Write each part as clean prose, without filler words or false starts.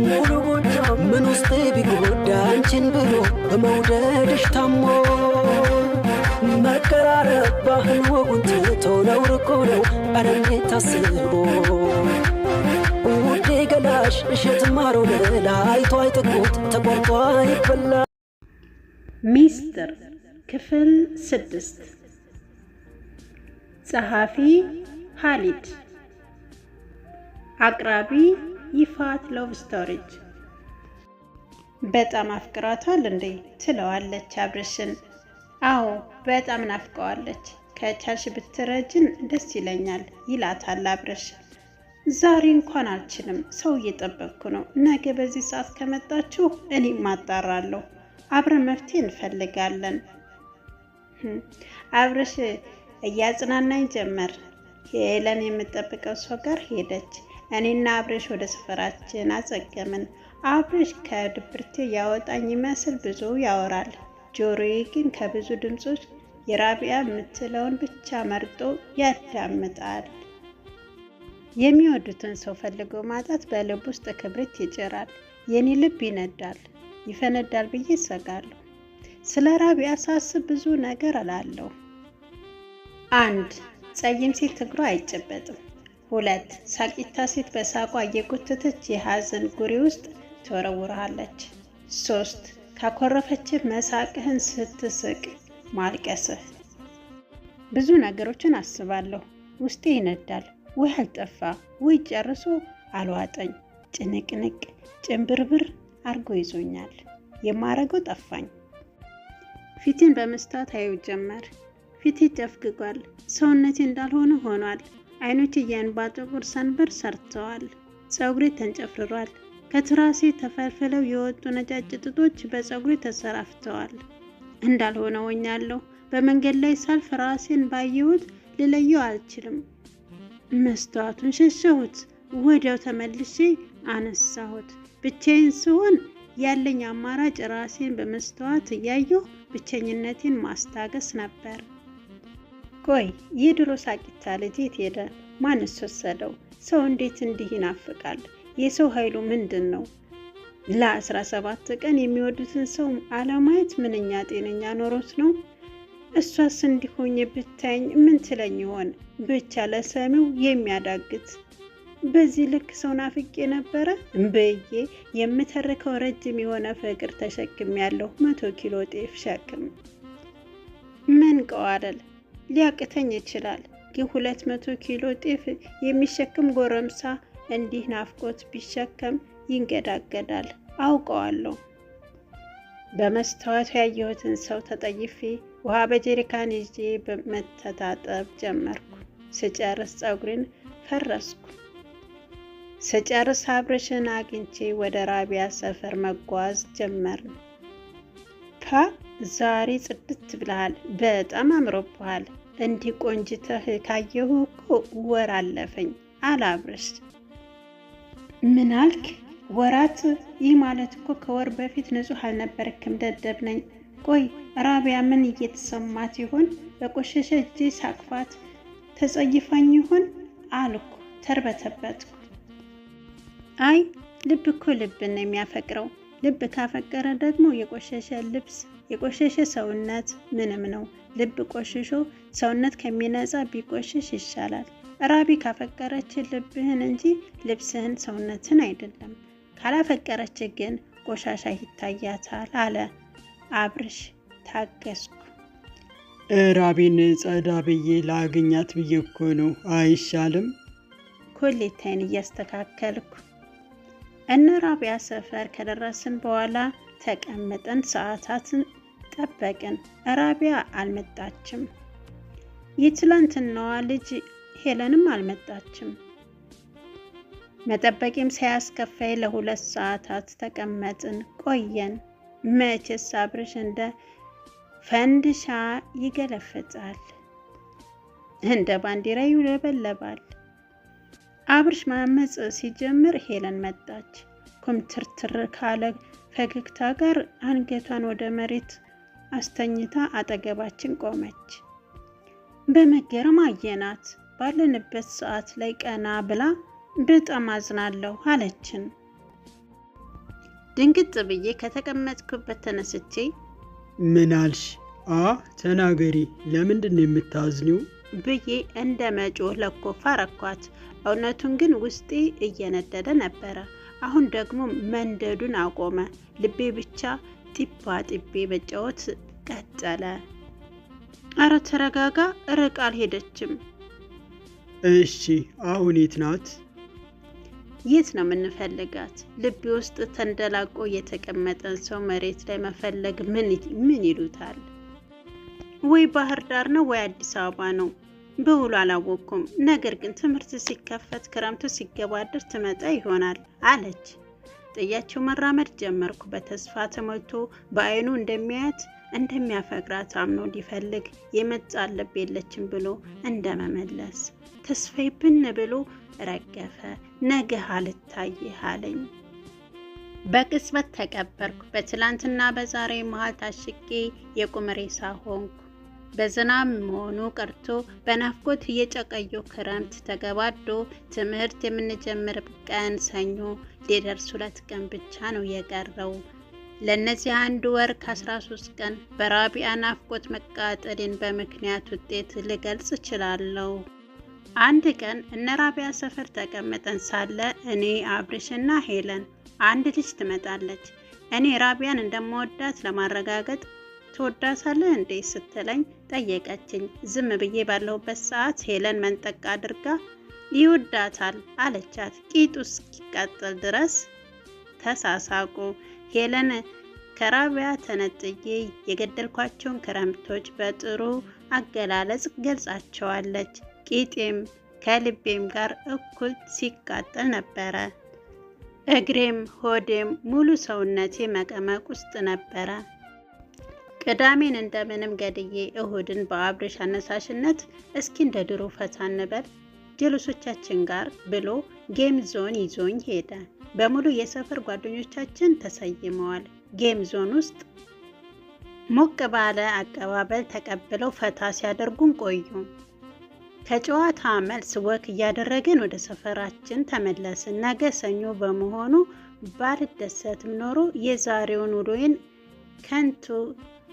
ሙሉ ጎጃም ምን ውስጥ ቢጎዳ አንቺን ብሎ በመውደድሽ ታሞ መቀራረብ ባህል ወጉን ትቶ ነውር እኮ ነው ኧረ እንዴት ታስቦ ውዴ ገላሽ እሸት ማር ወለላ አይቶ አይጠግቦት ተቆርጦ አይበላ። ሚስጥር ክፍል 6 ጸሐፊ ኻሊድ አቅራቢ ይፋት ሎቭ ስቶሪጅ። በጣም አፍቅራታል እንዴ ትለዋለች አብርሽን። አዎ በጣም ናፍቀዋለች፣ ከቻልሽ ብትረጅን ደስ ይለኛል ይላታል አብርሽ። ዛሬ እንኳን አልችልም፣ ሰው እየጠበቅኩ ነው። ነገ በዚህ ሰዓት ከመጣችሁ እኔም ማጣራለሁ፣ አብረን መፍትሄ እንፈልጋለን። አብርሽ እያጽናናኝ ጀመር። ሄለን የምጠብቀው ሰው ጋር ሄደች። እኔና አብርሽ ወደ ሰፈራችን አጸገምን። አብርሽ ከድብርቴ ያወጣኝ ይመስል ብዙ ያወራል። ጆሮዬ ግን ከብዙ ድምጾች የራቢያ የምትለውን ብቻ መርጦ ያዳምጣል። የሚወዱትን ሰው ፈልጎ ማጣት በልብ ውስጥ ክብሪት ይጭራል። የኔ ልብ ይነዳል፣ ይፈነዳል ብዬ እሰጋለሁ። ስለ ራቢያ ሳስብ ብዙ ነገር እላለሁ። 1 ጸይም ሴት እግሯ አይጨበጥም። 2 ሳቂታ ሴት በሳቋ እየጎተተች የሐዘን ጉሪ ውስጥ ትወረውርሃለች። 3 ካኮረፈች መሳቅህን ስትስቅ ማልቀስህ። ብዙ ነገሮችን አስባለሁ። ውስጤ ይነዳል። ወይ አልጠፋ ወይ ጨርሶ አልዋጠኝ። ጭንቅንቅ ጭንብርብር አርጎ ይዞኛል። የማረገው ጠፋኝ። ፊቴን በመስታወት አየው ጀመር። ፊቴ ጨፍግጓል። ሰውነቴ እንዳልሆነ ሆኗል። አይኖቼ የእንባ ጥቁር ሰንበር ሰርተዋል። ፀጉሬ ተንጨፍርሯል። ከትራሴ ተፈልፍለው የወጡ ነጫጭ ጥጦች በፀጉሬ ተሰራፍተዋል። እንዳልሆነ ሆኛለሁ። በመንገድ ላይ ሳልፍ ራሴን ባየሁት ልለየው አልችልም። መስታወቱን ሸሸሁት። ወዲያው ተመልሼ አነሳሁት። ብቻዬን ስሆን ያለኝ አማራጭ ራሴን በመስታወት እያየሁ ብቸኝነቴን ማስታገስ ነበር። ቆይ የድሮ ሳቂታ ልጅ የት ሄደ? ማንስ ወሰደው? ሰው እንዴት እንዲህ ይናፍቃል? የሰው ኃይሉ ምንድን ነው? ለ17 ቀን የሚወዱትን ሰው አለማየት ምንኛ ጤነኛ ኖሮት ነው? እሷስ እንዲሆኝ ብታኝ ምን ትለኝ ይሆን? ብቻ ለሰሚው የሚያዳግት። በዚህ ልክ ሰው ናፍቄ ነበረ ብዬ የምተርከው ረጅም የሆነ ፍቅር ተሸክሜያለሁ። 100 ኪሎ ጤፍ ሸክም ምን ቀዋለል ሊያቅተኝ ይችላል። ግን 200 ኪሎ ጤፍ የሚሸክም ጎረምሳ እንዲህ ናፍቆት ቢሸከም ይንገዳገዳል። አውቀዋለሁ። በመስታወት ያየሁትን ሰው ተጠይፌ ውሃ በጀሪካን ይዤ በመተጣጠብ ጀመርኩ። ስጨርስ ፀጉሬን ፈረስኩ። ስጨርስ አብርሽን አግኝቼ ወደ ራቢያ ሰፈር መጓዝ ጀመርን። ዛሬ ጽድት ብለሃል፣ በጣም አምሮብሃል። እንዲህ ቆንጅተህ ካየሁ እኮ ወር አለፈኝ አለ አብርሽ። ምን አልክ? ወራት? ይህ ማለት እኮ ከወር በፊት ንጹህ አልነበርክም። ደደብ ነኝ። ቆይ ራቢያ ምን እየተሰማት ይሆን? በቆሸሸ እጄ ሳቅፋት ተጸይፋኝ ይሆን አልኩ። ተርበተበትኩ። አይ ልብ እኮ ልብን ነው የሚያፈቅረው። ልብ ካፈቀረ ደግሞ የቆሸሸ ልብስ የቆሸሸ ሰውነት ምንም ነው። ልብ ቆሽሾ ሰውነት ከሚነጻ ቢቆሽሽ ይሻላል። ራቢ ካፈቀረች ልብህን እንጂ ልብስህን ሰውነትን አይደለም። ካላፈቀረች ግን ቆሻሻ ይታያታል አለ አብርሽ። ታገስኩ። ራቢን ጸዳ ብዬ ላገኛት ብዬ እኮ ነው። አይሻልም? ኮሌታይን እያስተካከልኩ እነ ራቢያ ሰፈር ከደረስን በኋላ ተቀምጠን ሰዓታትን ጠበቅን። ራቢያ አልመጣችም። የትላንትናዋ ልጅ ሄለንም አልመጣችም። መጠበቂም ሳያስከፋይ ለ2 ሰዓታት ተቀመጥን ቆየን። መቼስ አብርሽ እንደ ፈንድሻ ይገለፍጣል፣ እንደ ባንዲራ ይውለበለባል። አብርሽ ማመጽ ሲጀምር ሄለን መጣች። ኩምትርትር ካለ ፈገግታ ጋር አንገቷን ወደ መሬት አስተኝታ አጠገባችን ቆመች። በመገረም አየናት። ባለንበት ሰዓት ላይ ቀና ብላ በጣም አዝናለሁ አለችን። ድንግጥ ብዬ ከተቀመጥኩበት ተነስቼ ምን አልሽ? ተናገሪ፣ ለምንድን ነው የምታዝኒው? ብዬ እንደ መጮህ ለኮፋ ረኳት። እውነቱን ግን ውስጤ እየነደደ ነበረ። አሁን ደግሞ መንደዱን አቆመ። ልቤ ብቻ ጢባ ጢቤ መጫወት ቀጠለ። አረ ተረጋጋ፣ ርቃ አልሄደችም። እሺ አሁን የት ናት? የት ነው የምንፈልጋት? ልቤ ውስጥ ተንደላቆ የተቀመጠን ሰው መሬት ላይ መፈለግ ምን ይሉታል? ወይ ባህር ዳር ነው ወይ አዲስ አበባ ነው፣ በውሉ አላወቅኩም። ነገር ግን ትምህርት ሲከፈት ክረምቱ ሲገባደር ትመጣ ይሆናል አለች። ጥያቸው መራመድ ጀመርኩ። በተስፋ ተሞልቶ በአይኑ እንደሚያያት እንደሚያፈቅራት አምኖ ሊፈልግ የመጣ ልብ የለችም ብሎ እንደመመለስ ተስፋዬ ብን ብሎ ረገፈ። ነገ አልታይህ አለኝ። በቅጽበት ተቀበርኩ። በትላንትና በዛሬ መሃል ታሽጌ የቁም ሬሳ ሆንኩ። በዝናብ መሆኑ ቀርቶ በናፍቆት እየጨቀየው ክረምት ተገባዶ ትምህርት የምንጀምር ቀን ሰኞ ሊደርስ 2 ቀን ብቻ ነው የቀረው። ለነዚህ 1 ወር ከ13 ቀን በራቢያ ናፍቆት መቃጠልን በምክንያት ውጤት ልገልጽ እችላለሁ። አንድ ቀን እነ ራቢያ ሰፈር ተቀምጠን ሳለ እኔ አብርሽና ሄለን አንድ ልጅ ትመጣለች። እኔ ራቢያን እንደምወዳት ለማረጋገጥ ትወዳታለህ እንዴ ስትለኝ ጠየቀችኝ። ዝም ብዬ ባለሁበት ሰዓት ሄለን መንጠቅ አድርጋ ይወዳታል አለቻት። ቂጡ እስኪቃጠል ድረስ ተሳሳቁ። ሄለን ከራቢያ ተነጥዬ የገደልኳቸውን ክረምቶች በጥሩ አገላለጽ ገልጻቸዋለች። ቂጤም ከልቤም ጋር እኩል ሲቃጠል ነበረ። እግሬም ሆዴም ሙሉ ሰውነቴ መቀመቅ ውስጥ ነበረ። ቅዳሜን እንደምንም ገድዬ እሁድን በአብርሽ አነሳሽነት እስኪ እንደ ድሮ ፈታ እንበል ጀለሶቻችን ጋር ብሎ ጌም ዞን ይዞኝ ሄደ። በሙሉ የሰፈር ጓደኞቻችን ተሰይመዋል። ጌም ዞን ውስጥ ሞቅ ባለ አቀባበል ተቀብለው ፈታ ሲያደርጉን ቆዩ። ከጨዋታ መልስ ወክ እያደረግን ወደ ሰፈራችን ተመለስን። ነገ ሰኞ በመሆኑ ባልደሰትም ኖሮ የዛሬውን ውሎዬን ከንቱ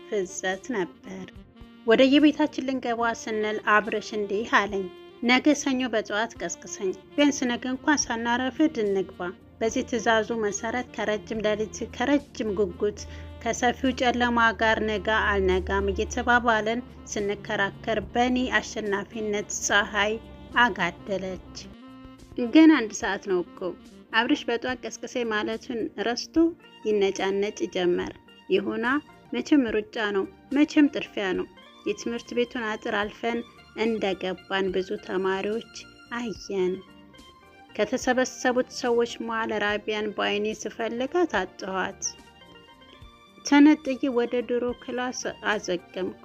ፍዘት ነበር። ወደ የቤታችን ልንገባ ስንል አብርሽ እንዲህ አለኝ። ነገ ሰኞ በጠዋት ቀስቅሰኝ፣ ቢያንስ ነገ እንኳን ሳናረፍድ እንግባ። በዚህ ትዕዛዙ መሰረት ከረጅም ሌሊት ከረጅም ጉጉት ከሰፊው ጨለማ ጋር ነጋ አልነጋም እየተባባለን ስንከራከር በእኔ አሸናፊነት ፀሐይ አጋደለች። ገና 1 ሰዓት ነው እኮ። አብርሽ በጠዋት ቀስቅሴ ማለቱን ረስቶ ይነጫነጭ ጀመር። ይሁና መቼም ሩጫ ነው፣ መቼም ጥድፊያ ነው። የትምህርት ቤቱን አጥር አልፈን እንደገባን ብዙ ተማሪዎች አየን። ከተሰበሰቡት ሰዎች መሃል ራቢያን በአይኔ ስፈልጋት አጣኋት። ተነጥዬ ወደ ድሮ ክላስ አዘገምኩ።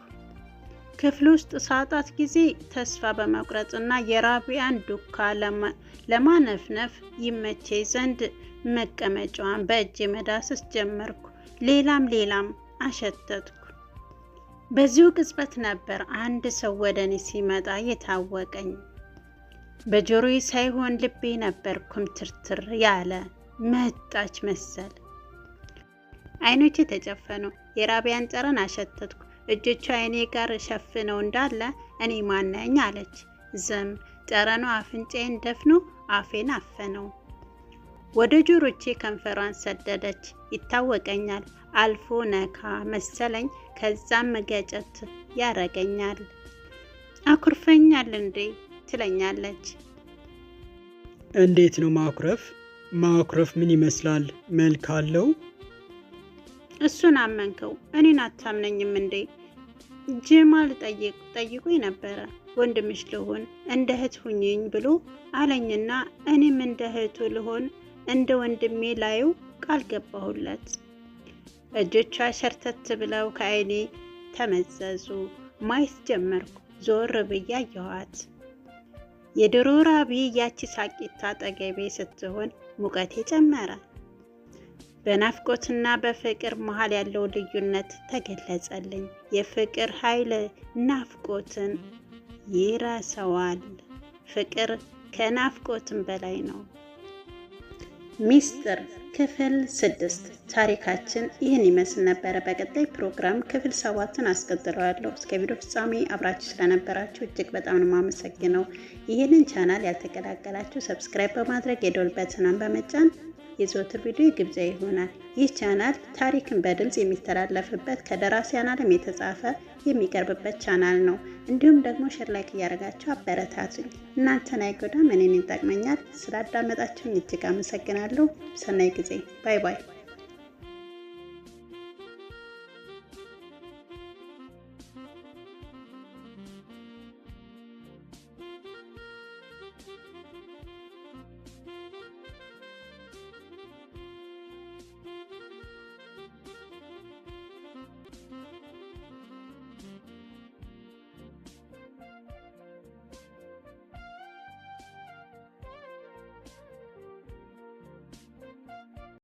ክፍል ውስጥ ሳጣት ጊዜ ተስፋ በመቁረጥና የራቢያን ዱካ ለማነፍነፍ ይመቼ ዘንድ መቀመጫዋን በእጄ መዳሰስ ጀመርኩ። ሌላም አሸተትኩ። በዚሁ ቅጽበት ነበር አንድ ሰው ወደ እኔ ሲመጣ የታወቀኝ። በጆሮዬ ሳይሆን ልቤ ነበር ኩምትርትር ያለ። መጣች መሰል። አይኖቼ ተጨፈኑ። የራቢያን ጠረን አሸተትኩ። እጆቿ አይኔ ጋር ሸፍነው እንዳለ እኔ ማነኝ አለች። ዝም። ጠረኗ አፍንጫዬን ደፍኖ አፌን አፈነው። ወደ ጆሮቼ ከንፈሯን ሰደደች። ይታወቀኛል። አልፎ ነካ መሰለኝ። ከዛም ገጨት ያረገኛል። አኩርፈኛል እንዴ ትለኛለች። እንዴት ነው ማኩረፍ? ማኩረፍ ምን ይመስላል? መልክ አለው? እሱን አመንከው? እኔን አታምነኝም እንዴ? ጀማል ጠይቆኝ ነበረ። ወንድምሽ ልሆን እንደ እህት ሁኚኝ ብሎ አለኝና እኔም እንደ እህቱ ልሆን እንደ ወንድሜ ላየው ቃል ገባሁለት። እጆቿ ሸርተት ብለው ከአይኔ ተመዘዙ። ማየት ጀመርኩ። ዞር ብዬ አየኋት። የድሮ ራቢ ያቺ ሳቂታ አጠገቤ ስትሆን ሙቀቴ ጨመረ። በናፍቆትና በፍቅር መሃል ያለው ልዩነት ተገለጸልኝ። የፍቅር ኃይል ናፍቆትን ይረሰዋል። ፍቅር ከናፍቆትም በላይ ነው። ሚስጥር ክፍል 6 ታሪካችን ይህን ይመስል ነበረ። በቀጣይ ፕሮግራም ክፍል 7ን አስቀጥለዋለሁ። እስከ ቪዲዮ ፍጻሜ አብራችሁ ስለነበራችሁ እጅግ በጣም ነው የማመሰግነው። ይህንን ቻናል ያልተቀላቀላችሁ ሰብስክራይብ በማድረግ የደወል በትኗን በመጫን የዘወትር ቪዲዮ ግብዣ ይሆናል። ይህ ቻናል ታሪክን በድምጽ የሚተላለፍበት ከደራሲያን ዓለም የተጻፈ የሚቀርብበት ቻናል ነው። እንዲሁም ደግሞ ሼር ላይክ እያደረጋችሁ አበረታቱኝ። እናንተን አይጎዳም፣ እኔን ይጠቅመኛል። ስላዳመጣችሁኝ እጅግ አመሰግናለሁ። ሰናይ ጊዜ። ባይ ባይ።